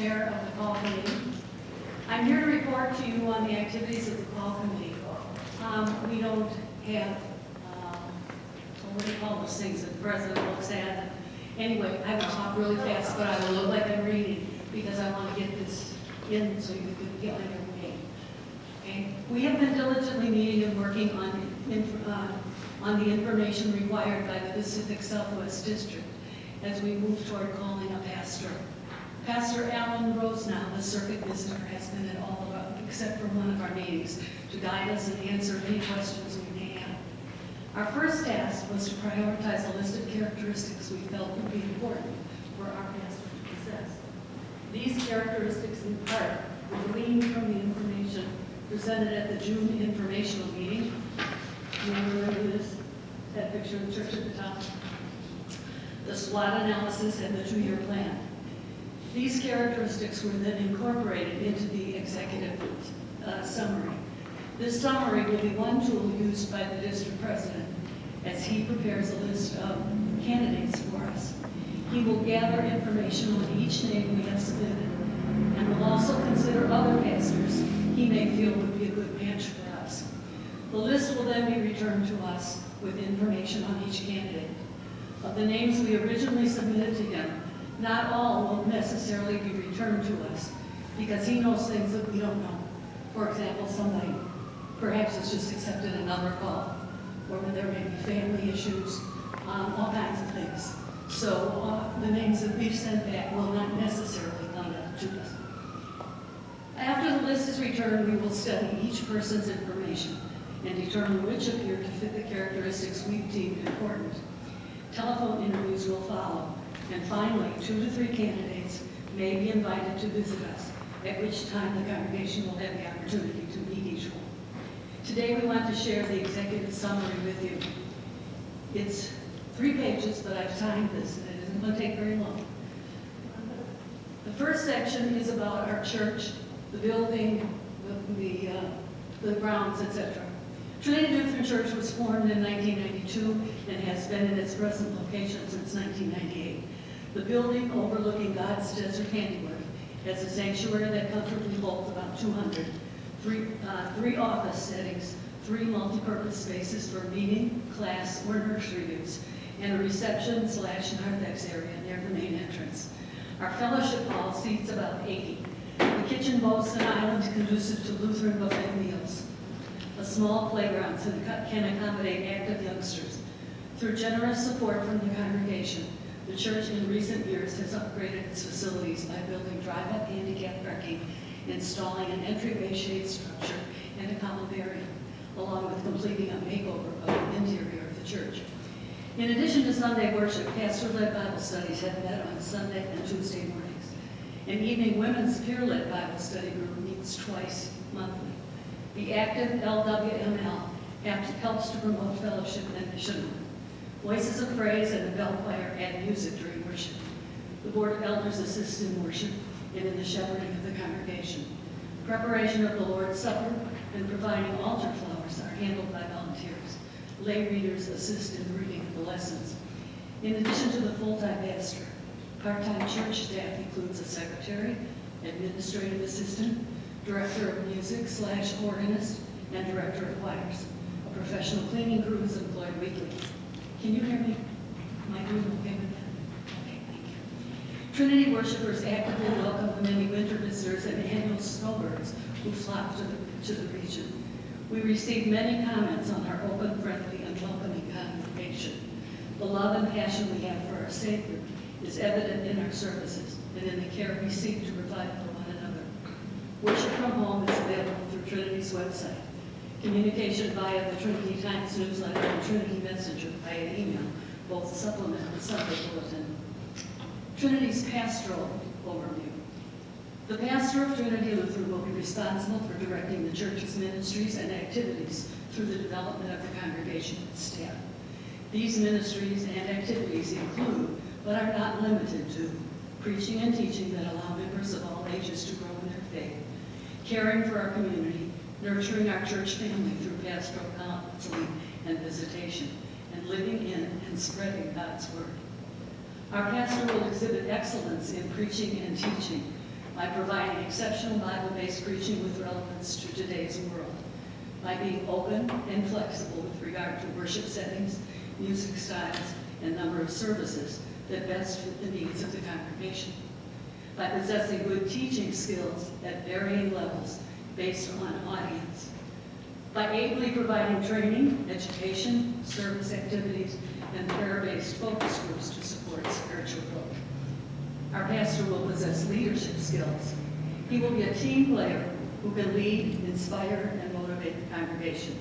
Chair of the Call Committee. I'm here to report to you on the activities of the Call Committee. We don't have, what do you call those things that the President looks at? Anyway, I will talk really fast, but I will look like I'm reading because I want to get this in so you can get on your way. Okay? We have been diligently meeting and working on the information required by the Pacific Southwest District as we move toward calling a pastor. Pastor Alan Rosenow, the circuit visitor, has been at all of our, except for one of our meetings, to guide us and answer any questions we may have. Our first task was to prioritize a list of characteristics we felt would be important for our pastor to possess. These characteristics, in part, were gleaned from the information presented at the June informational meeting. You remember this? That picture of the church at the top? The SWOT analysis and the 2-year plan. These characteristics were then incorporated into the executive summary. This summary will be one tool used by the district president as he prepares a list of candidates for us. He will gather information on each name we have submitted and will also consider other pastors he may feel would be a good match for us. The list will then be returned to us with information on each candidate. Of the names we originally submitted to him, not all will necessarily be returned to us because he knows things that we don't know. For example, somebody perhaps has just accepted another call, or there may be family issues, all kinds of things. So the names that we've sent back will not necessarily come to us. After the list is returned, we will study each person's information and determine which appear to fit the characteristics we've deemed important. Telephone interviews will follow, and finally, 2 to 3 candidates may be invited to visit us, at which time the congregation will have the opportunity to meet each one. Today we want to share the executive summary with you. It's 3 pages, but I've timed this, and it isn't going to take very long. The first section is about our church, the building, the grounds, etc. Trinity Lutheran Church was formed in 1992 and has been in its present location since 1998. The building overlooking God's desert handiwork has a sanctuary that comfortably holds about 200, 3 office settings, 3 multi-purpose spaces for meeting, class, or nursery use, and a reception/narthex area near the main entrance. Our fellowship hall seats about 80. The kitchen boasts an island conducive to Lutheran buffet meals. A small playground can accommodate active youngsters. Through generous support from the congregation, the church in recent years has upgraded its facilities by building drive-up handicap parking, installing an entryway shade structure, and a columbarium, along with completing a makeover of the interior of the church. In addition to Sunday worship, pastor-led Bible studies have met on Sunday and Tuesday mornings. An evening women's peer-led Bible study group meets twice monthly. The active LWML helps to promote fellowship and mission work. Voices of Praise and the bell choir add music during worship. The Board of Elders assist in worship and in the shepherding of the congregation. Preparation of the Lord's Supper and providing altar flowers are handled by volunteers. Lay readers assist in the reading of the lessons. In addition to the full-time pastor, part-time church staff includes a secretary, administrative assistant, director of music/organist, and director of choirs. A professional cleaning crew is employed weekly. Can you hear me? Am I doing okay with that? Okay, thank you. Trinity worshipers actively welcome the many winter visitors and annual snowbirds who flock to the region. We receive many comments on our open, friendly, and welcoming congregation. The love and passion we have for our Savior is evident in our services and in the care we seek to provide for one another. Worship from home is available through Trinity's website. Communication via the Trinity Times newsletter and Trinity Messenger via email both supplement the Sunday bulletin. Trinity's pastoral overview. The pastor of Trinity Lutheran will be responsible for directing the church's ministries and activities through the development of the congregation and staff. These ministries and activities include, but are not limited to, preaching and teaching that allow members of all ages to grow in their faith, caring for our community, nurturing our church family through pastoral counseling and visitation, and living in and spreading God's word. Our pastor will exhibit excellence in preaching and teaching by providing exceptional Bible-based preaching with relevance to today's world, by being open and flexible with regard to worship settings, music styles, and number of services that best fit the needs of the congregation, by possessing good teaching skills at varying levels based on audience, by ably providing training, education, service activities, and prayer-based focus groups to support spiritual growth. Our pastor will possess leadership skills. He will be a team player who can lead, inspire, and motivate the congregation.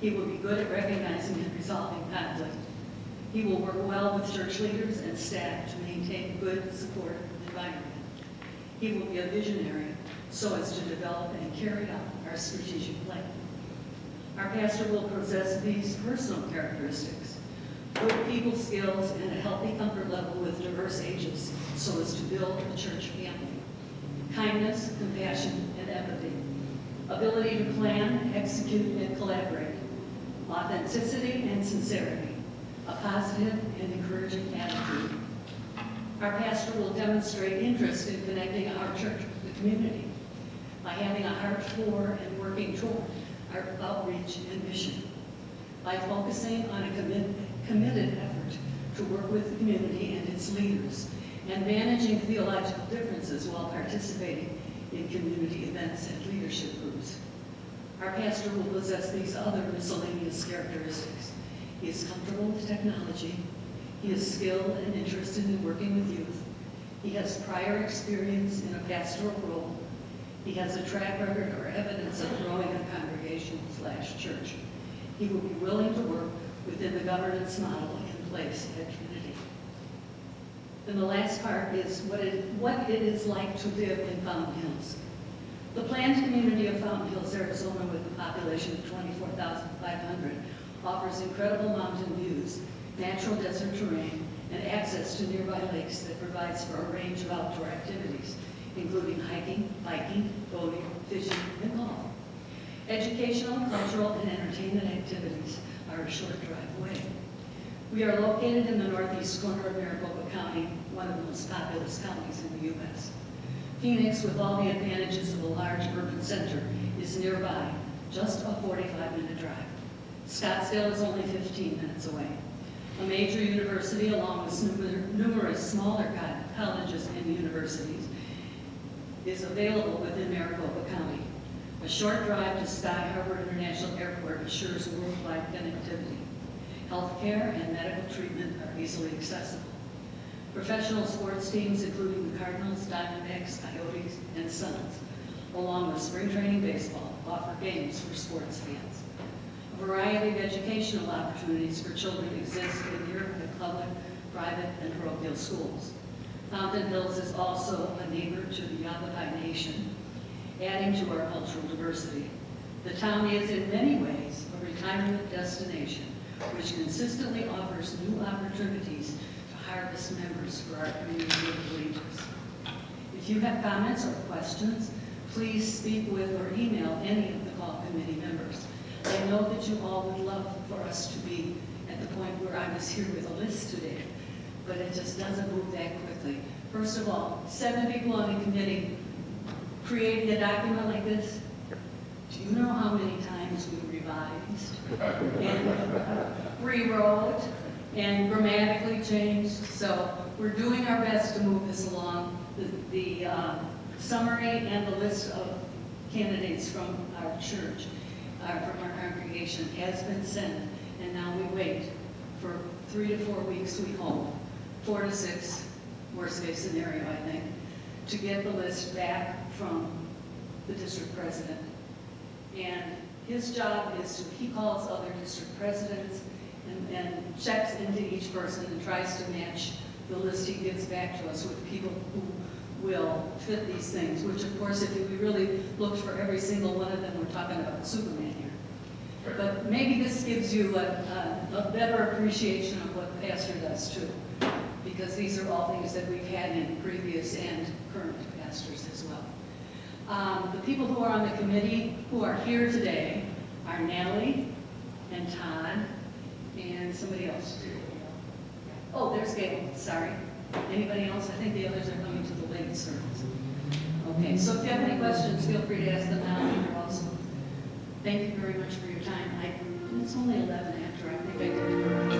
He will be good at recognizing and resolving conflict. He will work well with church leaders and staff to maintain a good, supportive environment. He will be a visionary so as to develop and carry out our strategic plan. Our pastor will possess these personal characteristics: good people skills and a healthy comfort level with diverse ages so as to build a church family. Kindness, compassion, and empathy. Ability to plan, execute, and collaborate. Authenticity and sincerity. A positive and encouraging attitude. Our pastor will demonstrate interest in connecting our church with the community by having a heart for and working toward our outreach and mission, by focusing on a committed effort to work with the community and its leaders, and managing theological differences while participating in community events and leadership groups. Our pastor will possess these other miscellaneous characteristics. He is comfortable with technology. He is skilled and interested in working with youth. He has prior experience in a pastoral role. He has a track record or evidence of growing a congregation/church. He will be willing to work within the governance model in place at Trinity. And the last part is what it is like to live in Fountain Hills. The planned community of Fountain Hills, Arizona, with a population of 24,500, offers incredible mountain views, natural desert terrain, and access to nearby lakes that provides for a range of outdoor activities, including hiking, biking, boating, fishing, and golf. Educational, cultural, and entertainment activities are a short drive away. We are located in the northeast corner of Maricopa County, one of the most populous counties in the U.S. Phoenix, with all the advantages of a large urban center, is nearby, just a 45-minute drive. Scottsdale is only 15 minutes away. A major university, along with numerous smaller colleges and universities, is available within Maricopa County. A short drive to Sky Harbor International Airport assures worldwide connectivity. Healthcare and medical treatment are easily accessible. Professional sports teams, including the Cardinals, Diamondbacks, Coyotes, and Suns, along with spring training baseball, offer games for sports fans. A variety of educational opportunities for children exist in nearby public, private, and parochial schools. Fountain Hills is also a neighbor to the Yavapai Nation, adding to our cultural diversity. The town is in many ways a retirement destination, which consistently offers new opportunities to harvest members for our community of believers. If you have comments or questions, please speak with or email any of the call committee members. I know that you all would love for us to be at the point where I was here with a list today, but it just doesn't move that quickly. First of all, 7 people on the committee creating a document like this. Do you know how many times we revised and rewrote and grammatically changed? So we're doing our best to move this along. The summary and the list of candidates from our church, from our congregation, has been sent, and now we wait for 3 to 4 weeks, we hope, 4 to 6, worst case scenario, I think, to get the list back from the district president. And his job is to, he calls other district presidents and checks into each person and tries to match the list he gives back to us with people who will fit these things, which of course, if we really looked for every single one of them, we're talking about Superman here. But maybe this gives you a better appreciation of what the pastor does too, because these are all things that we've had in previous and current pastors as well. The people who are on the committee who are here today are Natalie and Todd and somebody else. Oh, there's Gail, sorry. Anybody else? I think the others are coming to the late service. Okay, so if you have any questions, feel free to ask them now, Peter also. Thank you very much for your time. It's only 11 after, I think I did.